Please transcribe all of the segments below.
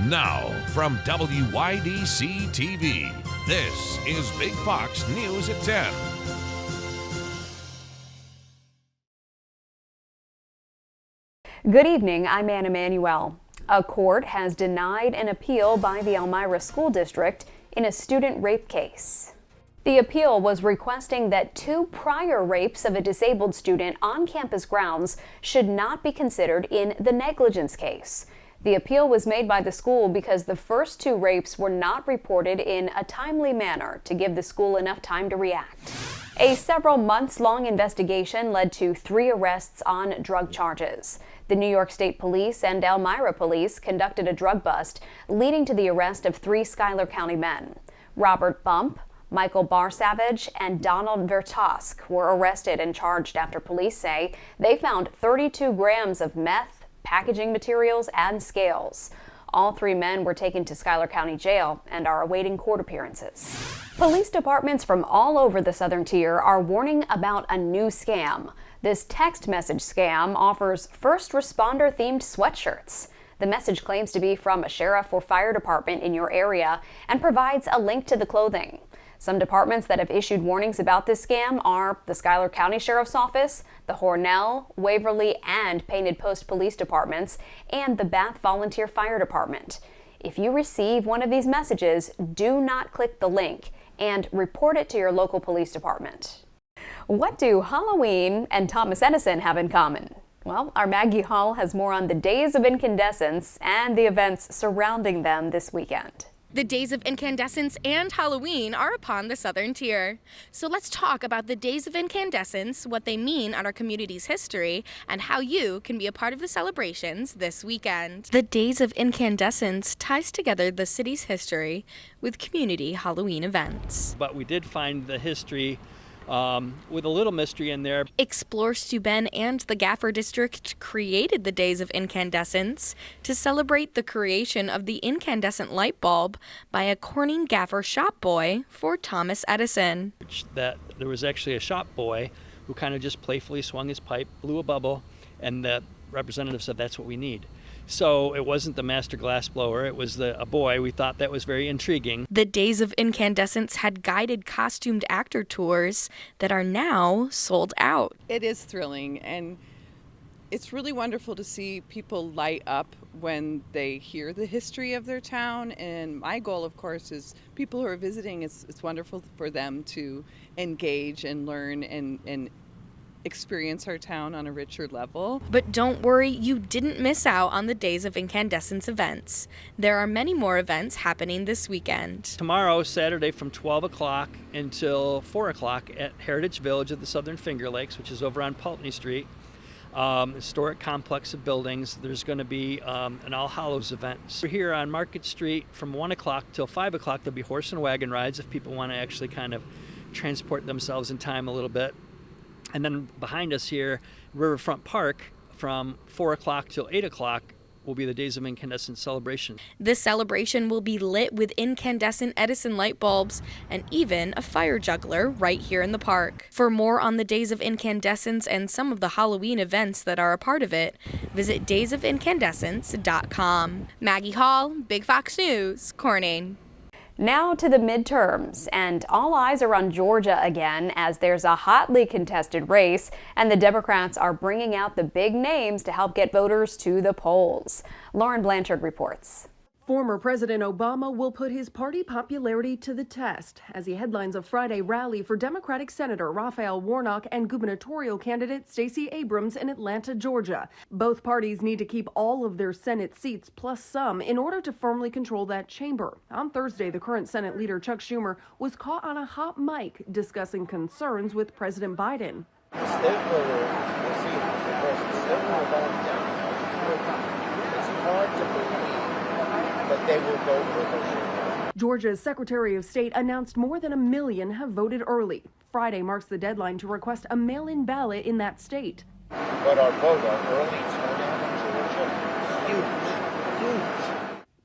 Now, from WYDC TV, this is Big Fox News at 10. Good evening, I'm Anna Manuel. A court has denied an appeal by the Elmira School District in a student rape case. The appeal was requesting that 2 prior rapes of a disabled student on campus grounds should not be considered in the negligence case. The appeal was made by the school because the first 2 rapes were not reported in a timely manner to give the school enough time to react. A several months-long investigation led to 3 arrests on drug charges. The New York State Police and Elmira Police conducted a drug bust, leading to the arrest of 3 Schuyler County men. Robert Bump, Michael Barsavage, and Donald Vertosk were arrested and charged after police say they found 32 grams of meth, packaging materials, and scales. All 3 men were taken to Schuyler County Jail and are awaiting court appearances. Police departments from all over the Southern Tier are warning about a new scam. This text message scam offers first responder-themed sweatshirts. The message claims to be from a sheriff or fire department in your area and provides a link to the clothing. Some departments that have issued warnings about this scam are the Schuyler County Sheriff's Office, the Hornell, Waverly, and Painted Post Police Departments, and the Bath Volunteer Fire Department. If you receive one of these messages, do not click the link and report it to your local police department. What do Halloween and Thomas Edison have in common? Well, our Maggie Hall has more on the Days of Incandescence and the events surrounding them this weekend. The Days of Incandescence and Halloween are upon the Southern Tier. So let's talk about the Days of Incandescence, what they mean on our community's history, and how you can be a part of the celebrations this weekend. The Days of Incandescence ties together the city's history with community Halloween events. But we did find the history with a little mystery in there. Explore Steuben and the Gaffer District created the Days of Incandescence to celebrate the creation of the incandescent light bulb by a Corning Gaffer shop boy for Thomas Edison. That there was actually a shop boy who kind of just playfully swung his pipe, blew a bubble, and the representative said, "That's what we need." So it wasn't the master glass blower, it was a boy. We thought that was very intriguing. The Days of Incandescence had guided costumed actor tours that are now sold out. It is thrilling, and it's really wonderful to see people light up when they hear the history of their town. And my goal, of course, is people who are visiting, it's wonderful for them to engage and learn and experience our town on a richer level. But don't worry, you didn't miss out on the Days of Incandescence events. There are many more events happening this weekend. Tomorrow, Saturday, from 12 o'clock until 4 o'clock at Heritage Village of the Southern Finger Lakes, which is over on Pulteney Street, historic complex of buildings. There's going to be an All Hallows event. We're here on Market Street from 1 o'clock till 5 o'clock. There'll be horse and wagon rides if people want to actually kind of transport themselves in time a little bit. And then behind us here, Riverfront Park, from 4 o'clock till 8 o'clock, will be the Days of Incandescence celebration. This celebration will be lit with incandescent Edison light bulbs and even a fire juggler right here in the park. For more on the Days of Incandescence and some of the Halloween events that are a part of it, visit daysofincandescence.com. Maggie Hall, Big Fox News, Corning. Now to the midterms, and all eyes are on Georgia again as there's a hotly contested race, and the Democrats are bringing out the big names to help get voters to the polls. Lauren Blanchard reports. Former President Obama will put his party popularity to the test as he headlines a Friday rally for Democratic Senator Raphael Warnock and gubernatorial candidate Stacey Abrams in Atlanta, Georgia. Both parties need to keep all of their Senate seats plus some in order to firmly control that chamber. On Thursday, the current Senate leader Chuck Schumer was caught on a hot mic discussing concerns with President Biden. The stakeholder will see it's hard to believe that they will vote for Bush. Georgia's Secretary of State announced more than 1 million have voted early. Friday marks the deadline to request a mail-in ballot in that state. But our vote, our early turnout in Georgia is huge.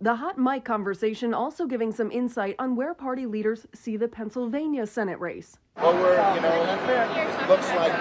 The hot mic conversation also giving some insight on where party leaders see the Pennsylvania Senate race. Well, it looks like the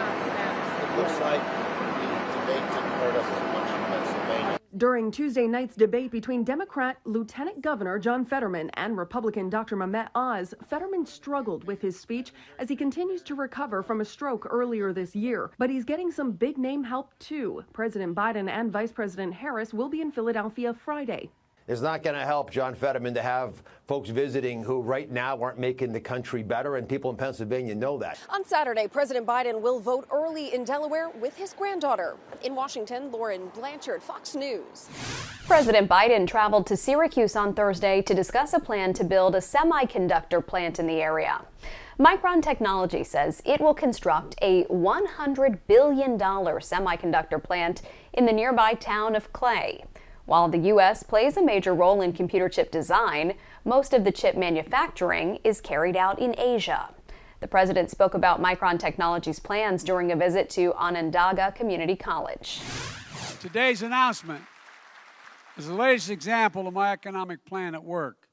debate didn't hurt us too much in Pennsylvania. During Tuesday night's debate between Democrat Lieutenant Governor John Fetterman and Republican Dr. Mehmet Oz, Fetterman struggled with his speech as he continues to recover from a stroke earlier this year. But he's getting some big-name help, too. President Biden and Vice President Harris will be in Philadelphia Friday. It's not going to help John Fetterman to have folks visiting who right now aren't making the country better, and people in Pennsylvania know that. On Saturday, President Biden will vote early in Delaware with his granddaughter. In Washington, Lauren Blanchard, Fox News. President Biden traveled to Syracuse on Thursday to discuss a plan to build a semiconductor plant in the area. Micron Technology says it will construct a $100 billion semiconductor plant in the nearby town of Clay. While the U.S. plays a major role in computer chip design, most of the chip manufacturing is carried out in Asia. The president spoke about Micron Technology's plans during a visit to Onondaga Community College. Today's announcement is the latest example of my economic plan at work.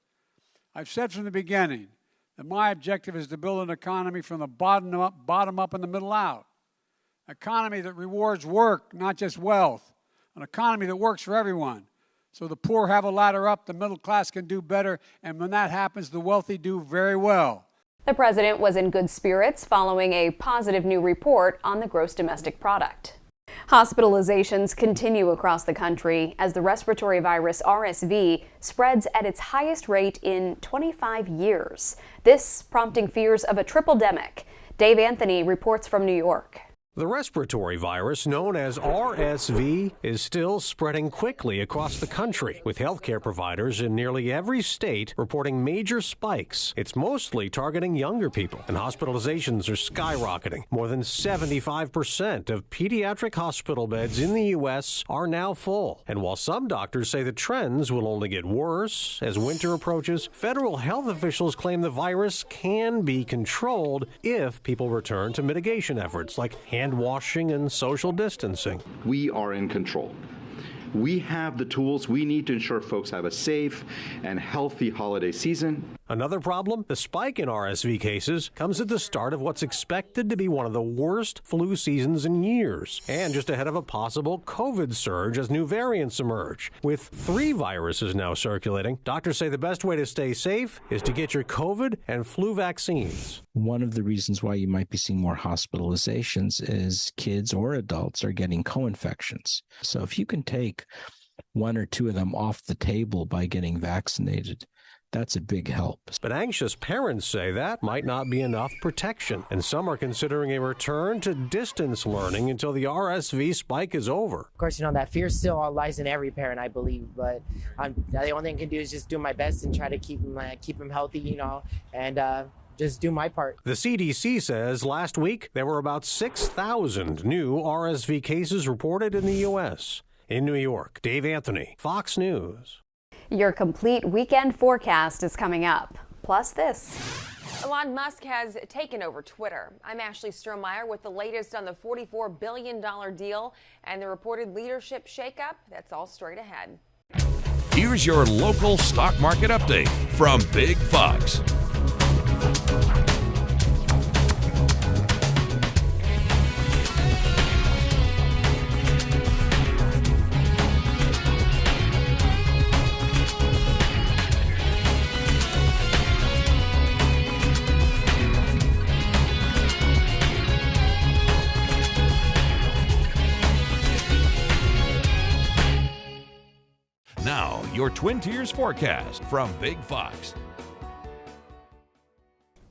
I've said from the beginning that my objective is to build an economy from the bottom up and the middle out. An economy that rewards work, not just wealth. An economy that works for everyone. So the poor have a ladder up, the middle class can do better, and when that happens, the wealthy do very well. The president was in good spirits following a positive new report on the gross domestic product. Hospitalizations continue across the country as the respiratory virus RSV spreads at its highest rate in 25 years. This prompting fears of a tripledemic. Dave Anthony reports from New York. The respiratory virus, known as RSV, is still spreading quickly across the country, with healthcare providers in nearly every state reporting major spikes. It's mostly targeting younger people, and hospitalizations are skyrocketing. More than 75% of pediatric hospital beds in the U.S. are now full. And while some doctors say the trends will only get worse as winter approaches, federal health officials claim the virus can be controlled if people return to mitigation efforts like hand washing and social distancing. We are in control. We have the tools we need to ensure folks have a safe and healthy holiday season. Another problem, the spike in RSV cases comes at the start of what's expected to be one of the worst flu seasons in years, and just ahead of a possible COVID surge as new variants emerge. With 3 viruses now circulating, doctors say the best way to stay safe is to get your COVID and flu vaccines. One of the reasons why you might be seeing more hospitalizations is kids or adults are getting co-infections. So if you can take 1 or 2 of them off the table by getting vaccinated, that's a big help. But anxious parents say that might not be enough protection, and some are considering a return to distance learning until the RSV spike is over. Of course, that fear still lies in every parent, I believe, but the only thing I can do is just do my best and try to keep them healthy, and just do my part. The CDC says last week there were about 6,000 new RSV cases reported in the U.S. In New York, Dave Anthony, Fox News. Your complete weekend forecast is coming up. Plus this. Elon Musk has taken over Twitter. I'm Ashley Strohmeyer with the latest on the $44 billion deal and the reported leadership shakeup. That's all straight ahead. Here's your local stock market update from Big Fox. Now, your Twin Tiers forecast from Big Fox.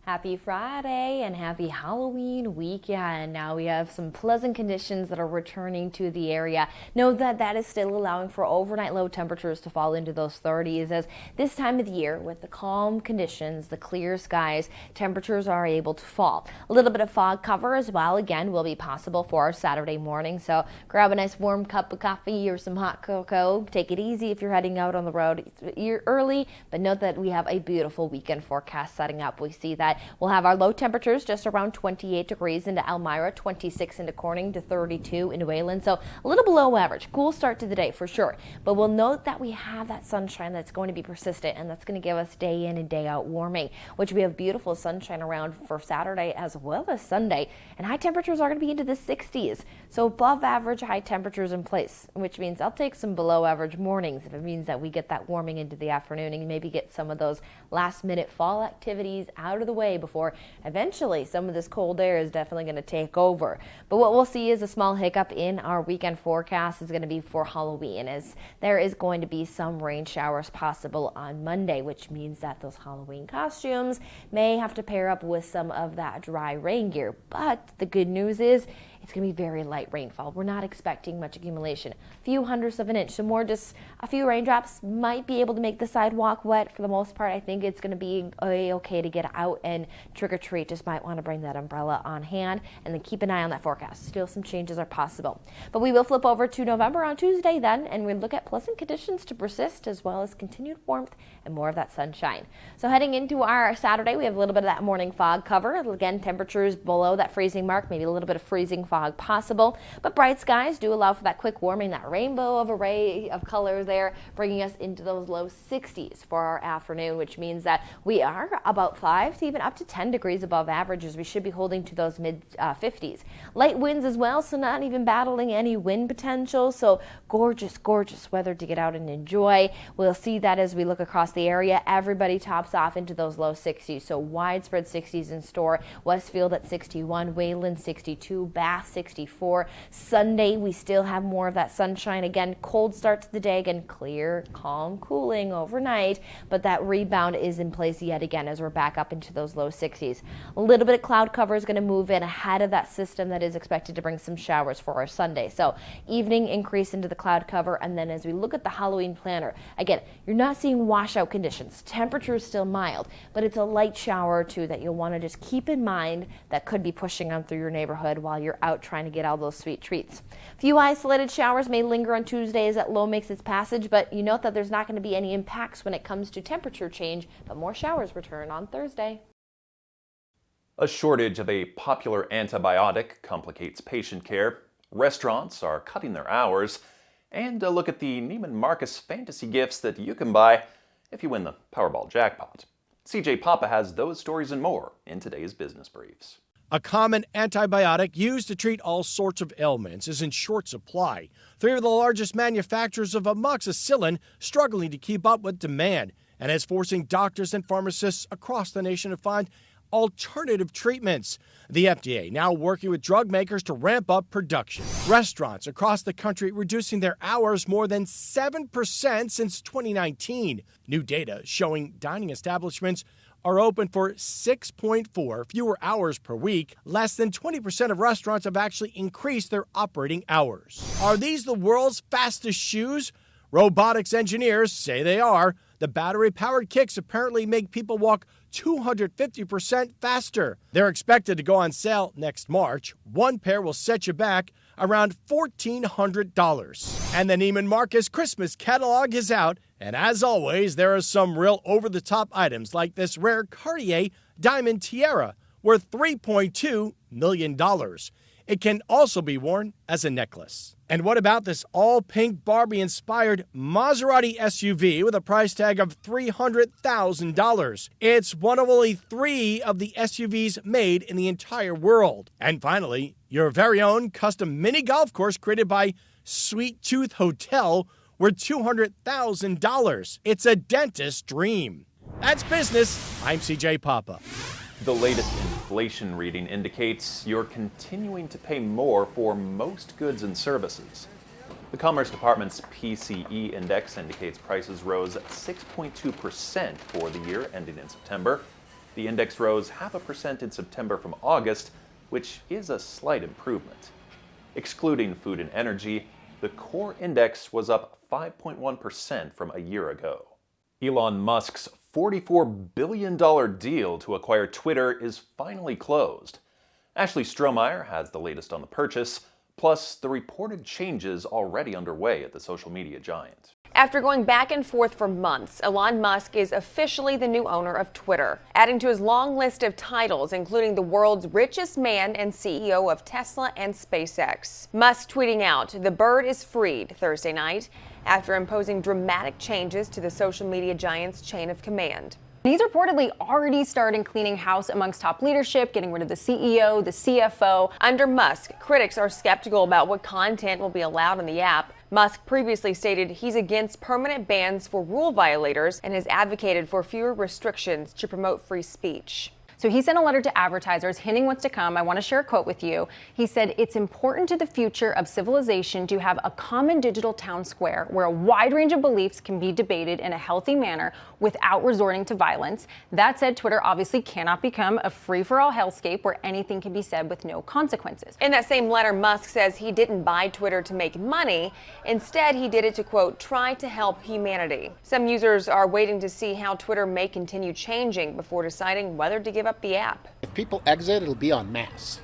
Happy Friday and happy Halloween weekend. Now we have some pleasant conditions that are returning to the area. Note that that is still allowing for overnight low temperatures to fall into those 30s as this time of the year with the calm conditions, the clear skies, temperatures are able to fall. A little bit of fog cover as well, again, will be possible for our Saturday morning. So grab a nice warm cup of coffee or some hot cocoa. Take it easy if you're heading out on the road. You're early, but note that we have a beautiful weekend forecast setting up. We see that but we'll have our low temperatures just around 28 degrees into Elmira, 26 into Corning, to 32 into Wayland. So a little below average. Cool start to the day for sure. But we'll note that we have that sunshine that's going to be persistent, and that's going to give us day in and day out warming, which we have beautiful sunshine around for Saturday as well as Sunday. And high temperatures are going to be into the 60s. So above average high temperatures in place, which means I'll take some below average mornings if it means that we get that warming into the afternoon and maybe get some of those last minute fall activities out of the way before eventually some of this cold air is definitely going to take over. But what we'll see is a small hiccup in our weekend forecast is going to be for Halloween, as there is going to be some rain showers possible on Monday, which means that those Halloween costumes may have to pair up with some of that dry rain gear. But the good news is it's going to be very light rainfall. We're not expecting much accumulation. A few hundredths of an inch, so more just a few raindrops might be able to make the sidewalk wet. For the most part, I think it's going to be okay to get out and trick-or-treat. Just might want to bring that umbrella on hand and then keep an eye on that forecast. Still some changes are possible. But we will flip over to November on Tuesday then, and we'll look at pleasant conditions to persist as well as continued warmth and more of that sunshine. So heading into our Saturday, we have a little bit of that morning fog cover. Again, temperatures below that freezing mark, maybe a little bit of freezing fog possible, but bright skies do allow for that quick warming, that rainbow of array of colors there, bringing us into those low 60s for our afternoon, which means that we are about 5 to even up to 10 degrees above average, as we should be holding to those mid 50s. Light winds as well, so not even battling any wind potential. So gorgeous, gorgeous weather to get out and enjoy. We'll see that as we look across the area. Everybody tops off into those low 60s, so widespread 60s in store. Westfield at 61, Wayland 62, Bath 64. Sunday, we still have more of that sunshine. Again, cold start to the day. Again, clear, calm, cooling overnight, but that rebound is in place yet again as we're back up into those low 60s. A little bit of cloud cover is going to move in ahead of that system that is expected to bring some showers for our Sunday. So evening increase into the cloud cover, and then as we look at the Halloween planner, again, you're not seeing washout conditions. Temperature is still mild, but it's a light shower or two that you'll want to just keep in mind that could be pushing on through your neighborhood while you're out trying to get all those sweet treats. A few isolated showers may linger on Tuesday as that low makes its passage, but you note that there's not going to be any impacts when it comes to temperature change, but more showers return on Thursday. A shortage of a popular antibiotic complicates patient care. Restaurants are cutting their hours. And a look at the Neiman Marcus fantasy gifts that you can buy if you win the Powerball jackpot. CJ Papa has those stories and more in today's Business Briefs. A common antibiotic used to treat all sorts of ailments is in short supply. 3 of the largest manufacturers of amoxicillin struggling to keep up with demand, and is forcing doctors and pharmacists across the nation to find alternative treatments. The FDA now working with drug makers to ramp up production. Restaurants across the country reducing their hours more than 7% since 2019. New data showing dining establishments are open for 6.4 fewer hours per week. Less than 20% of restaurants have actually increased their operating hours. Are these the world's fastest shoes? Robotics engineers say they are. The battery-powered kicks apparently make people walk 250% faster. They're expected to go on sale next March. One pair will set you back around $1,400. And the Neiman Marcus Christmas catalog is out. And as always, there are some real over-the-top items like this rare Cartier diamond tiara worth $3.2 million. It can also be worn as a necklace. And what about this all-pink Barbie-inspired Maserati SUV with a price tag of $300,000? It's one of only 3 of the SUVs made in the entire world. And finally, your very own custom mini golf course created by Sweet Tooth Hotel worth $200,000. It's a dentist's dream. That's business. I'm CJ Papa. The latest inflation reading indicates you're continuing to pay more for most goods and services. The Commerce Department's PCE index indicates prices rose 6.2% for the year ending in September. The index rose 0.5% in September from August, which is a slight improvement. Excluding food and energy, the core index was up 5.1% from a year ago. Elon Musk's $44 billion deal to acquire Twitter is finally closed. Ashley Strohmeyer has the latest on the purchase, plus the reported changes already underway at the social media giant. After going back and forth for months, Elon Musk is officially the new owner of Twitter, adding to his long list of titles, including the world's richest man and CEO of Tesla and SpaceX. Musk tweeting out, "The bird is freed," Thursday night, after imposing dramatic changes to the social media giant's chain of command. He's reportedly already started cleaning house amongst top leadership, getting rid of the CEO, the CFO. Under Musk, critics are skeptical about what content will be allowed on the app. Musk previously stated he's against permanent bans for rule violators and has advocated for fewer restrictions to promote free speech. So he sent a letter to advertisers hinting what's to come. I want to share a quote with you. He said, "It's important to the future of civilization to have a common digital town square where a wide range of beliefs can be debated in a healthy manner without resorting to violence." That said, Twitter obviously cannot become a free-for-all hellscape where anything can be said with no consequences. In that same letter, Musk says he didn't buy Twitter to make money. Instead, he did it to, quote, "try to help humanity." Some users are waiting to see how Twitter may continue changing before deciding whether to give up the app. If people exit, it'll be en masse.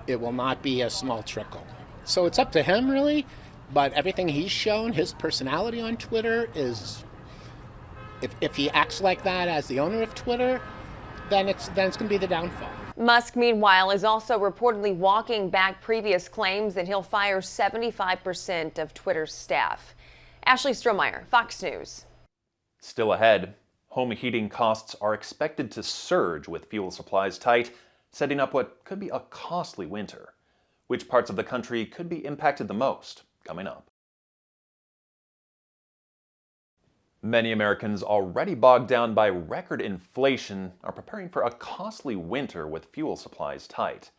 It will not be a small trickle. So it's up to him, really. But everything he's shown, his personality on Twitter is, if he acts like that as the owner of Twitter, then it's going to be the downfall. Musk, meanwhile, is also reportedly walking back previous claims that he'll fire 75% of Twitter's staff. Ashley Strohmeyer, Fox News. Still ahead, home heating costs are expected to surge with fuel supplies tight, setting up what could be a costly winter. Which parts of the country could be impacted the most? Coming up. Many Americans already bogged down by record inflation are preparing for a costly winter with fuel supplies tight.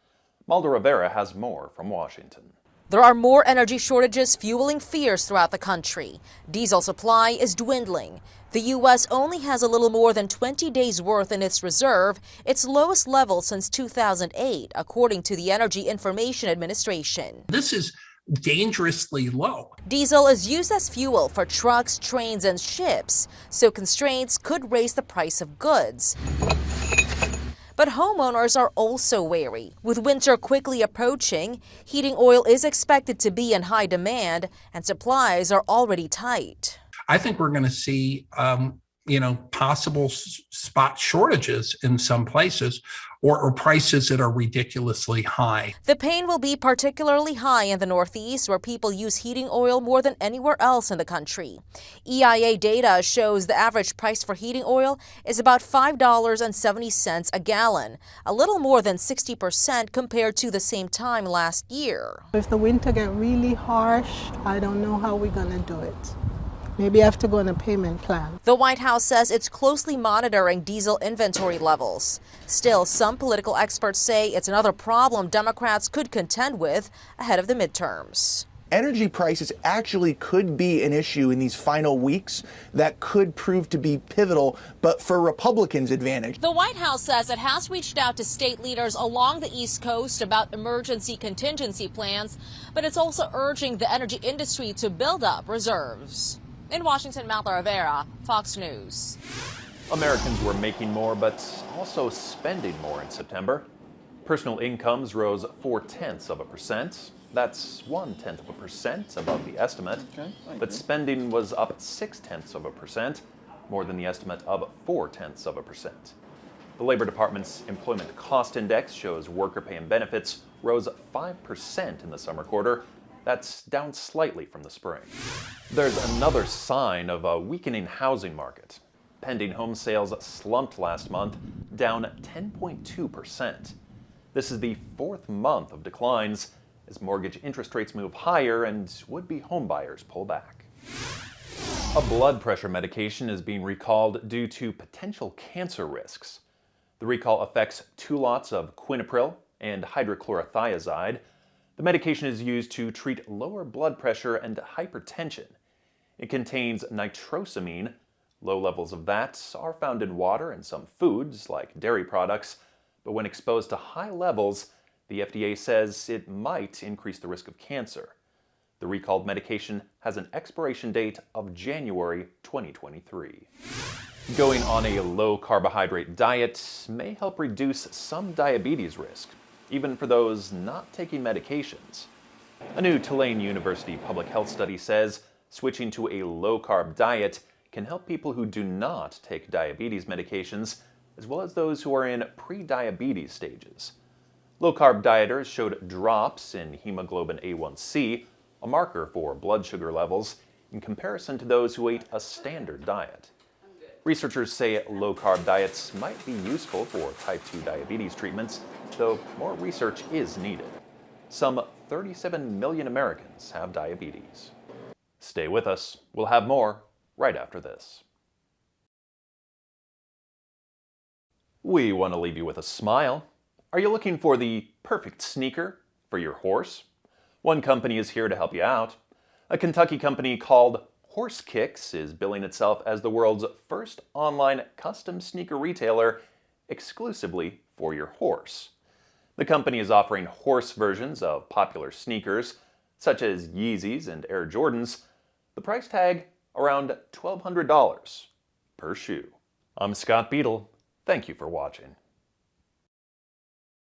Malda Rivera has more from Washington. There are more energy shortages fueling fears throughout the country. Diesel supply is dwindling. The U.S. only has a little more than 20 days' worth in its reserve, its lowest level since 2008, according to the Energy Information Administration. This is dangerously low. Diesel is used as fuel for trucks, trains, and ships, so constraints could raise the price of goods. But homeowners are also wary. With winter quickly approaching, heating oil is expected to be in high demand, and supplies are already tight. I think we're going to see, possible spot shortages in some places or prices that are ridiculously high. The pain will be particularly high in the Northeast, where people use heating oil more than anywhere else in the country. EIA data shows the average price for heating oil is about $5.70 a gallon, a little more than 60% compared to the same time last year. If the winter gets really harsh, I don't know how we're going to do it. Maybe I have to go on a payment plan. The White House says it's closely monitoring diesel inventory levels. Still, some political experts say it's another problem Democrats could contend with ahead of the midterms. Energy prices actually could be an issue in these final weeks that could prove to be pivotal, but for Republicans' advantage. The White House says it has reached out to state leaders along the East Coast about emergency contingency plans, but it's also urging the energy industry to build up reserves. In Washington, Malda Rivera, Fox News. Americans were making more, but also spending more in September. Personal incomes rose 0.4%. That's 0.1% above the estimate. But spending was up 0.6%, more than the estimate of 0.4%. The Labor Department's Employment Cost Index shows worker pay and benefits rose 5% in the summer quarter. That's down slightly from the spring. There's another sign of a weakening housing market. Pending home sales slumped last month, down 10.2%. This is the fourth month of declines as mortgage interest rates move higher and would-be homebuyers pull back. A blood pressure medication is being recalled due to potential cancer risks. The recall affects 2 lots of quinapril and hydrochlorothiazide. The medication is used to treat lower blood pressure and hypertension. It contains nitrosamine. Low levels of that are found in water and some foods, like dairy products, but when exposed to high levels, the FDA says it might increase the risk of cancer. The recalled medication has an expiration date of January 2023. Going on a low-carbohydrate diet may help reduce some diabetes risk, even for those not taking medications. A new Tulane University public health study says switching to a low-carb diet can help people who do not take diabetes medications, as well as those who are in pre-diabetes stages. Low-carb dieters showed drops in hemoglobin A1C, a marker for blood sugar levels, in comparison to those who ate a standard diet. Researchers say low-carb diets might be useful for type 2 diabetes treatments, though more research is needed. Some 37 million Americans have diabetes. Stay with us. We'll have more right after this. We want to leave you with a smile. Are you looking for the perfect sneaker for your horse? One company is here to help you out. A Kentucky company called Horse Kicks is billing itself as the world's first online custom sneaker retailer exclusively for your horse. The company is offering horse versions of popular sneakers, such as Yeezys and Air Jordans. The price tag around $1,200 per shoe. I'm Scott Beadle. Thank you for watching.